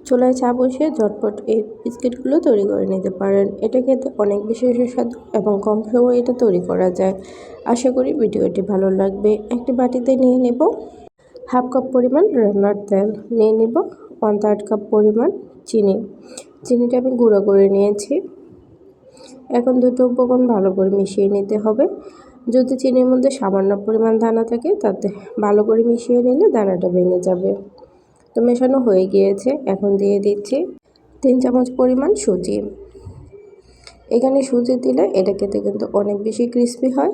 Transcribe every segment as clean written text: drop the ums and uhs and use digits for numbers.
চুলায় চা বসিয়ে ঝটপট এই বিস্কিটগুলো তৈরি করে নিতে পারেন। এটা খেতে অনেক বেশি সুস্বাদু এবং কম সময়ে এটা তৈরি করা যায়। আশা করি ভিডিওটি ভালো লাগবে। একটি বাটিতে নিয়ে নেব হাফ কাপ পরিমাণ রান্নার তেল, নিয়ে নেব 1/3 কাপ পরিমাণ চিনি। চিনিটা আমি গুঁড়ো করে নিয়েছি। এখন দুটো উপকরণ ভালো করে মিশিয়ে নিতে হবে। যদি চিনির মধ্যে সামান্য পরিমাণ দানা থাকে তাতে ভালো করে মিশিয়ে নিলে দানাটা ভেঙে যাবে। তো মেশানো হয়ে গিয়েছে। এখন দিয়ে দিচ্ছি 3 চামচ পরিমাণ সুজি। এখানে সুজি দিলে এটা খেতে কিন্তু অনেক বেশি ক্রিস্পি হয়।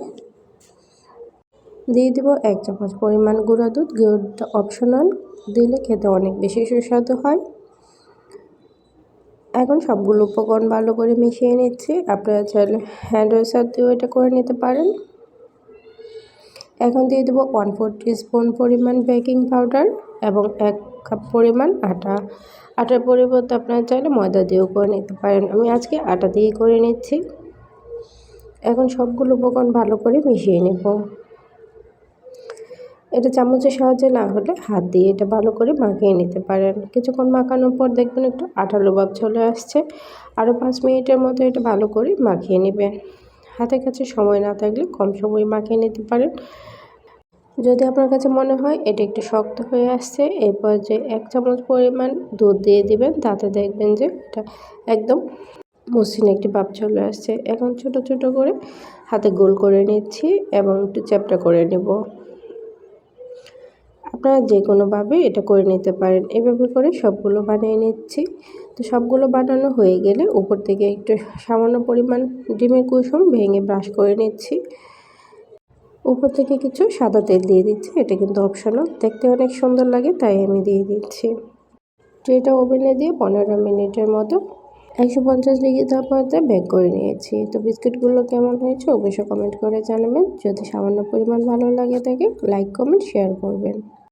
দিয়ে দেব 1 চামচ পরিমাণ গুঁড়া দুধ। গুড়টা অপশনাল, দিলে খেতে অনেক বেশি সুস্বাদু হয়। এখন সবগুলো উপকরণ ভালো করে মিশিয়ে নিচ্ছি। আপনারা চাইলে হ্যান্ড ওয়াশার দিয়েও এটা করে নিতে পারেন। এখন দিয়ে দেবো 1/4 টিস্পুন পরিমাণ বেকিং পাউডার এবং 1 কাপ পরিমাণ আটা। আটার পরিবর্তে আপনারা চাইলে ময়দা দিয়েও করে নিতে পারেন। আমি আজকে আটা দিয়েই করে নিচ্ছি। এখন সবগুলো উপকরণ ভালো করে মিশিয়ে নেব। এটা চামচের সাহায্যে না হলে হাত দিয়ে এটা ভালো করে মাখিয়ে নিতে পারেন। কিছুক্ষণ মাখানোর পর দেখবেন একটু আঠালো ভাব চলে আসছে। আরও 5 মিনিটের মতো এটা ভালো করে মাখিয়ে নেবেন। হাতের কাছে সময় না থাকলে কম সময়ে মাখিয়ে নিতে পারেন। যদি আপনার কাছে মনে হয় এটা একটু শক্ত হয়ে আসছে, এই পর্যায়ে 1 চামচ পরিমাণ দুধ দিয়ে দিবেন। তাতে দেখবেন যে এটা একদম মসৃণ একটি ভাব চলে আসছে। এখন ছোট ছোট করে হাতে গোল করে নিচ্ছি এবং একটু চ্যাপ্টা করে নেব। আপনারা যে কোনোভাবে এটা করে নিতে পারেন। এভাবে করে সবগুলো বানিয়ে নিচ্ছি। তো সবগুলো বানানো হয়ে গেলে উপর থেকে একটু সামান্য পরিমাণ ডিমের কুসুম ভেঙে ব্রাশ করে নিচ্ছি। উপর থেকে কিছু সাদা তেল দিয়ে দিচ্ছি। এটা কিন্তু অপশনাল, দেখতে অনেক সুন্দর লাগে তাই আমি দিয়ে দিচ্ছি। তো এটা ওভেনে দিয়ে 15 মিনিটের মতো 150 ডিগ্রি তাপমাত্রায় বেক করে নিয়েছি। তো বিস্কিটগুলো কেমন হয়েছে অবশ্যই কমেন্ট করে জানাবেন। যদি সামান্য পরিমাণ ভালো লাগে থাকে লাইক, কমেন্ট, শেয়ার করবেন।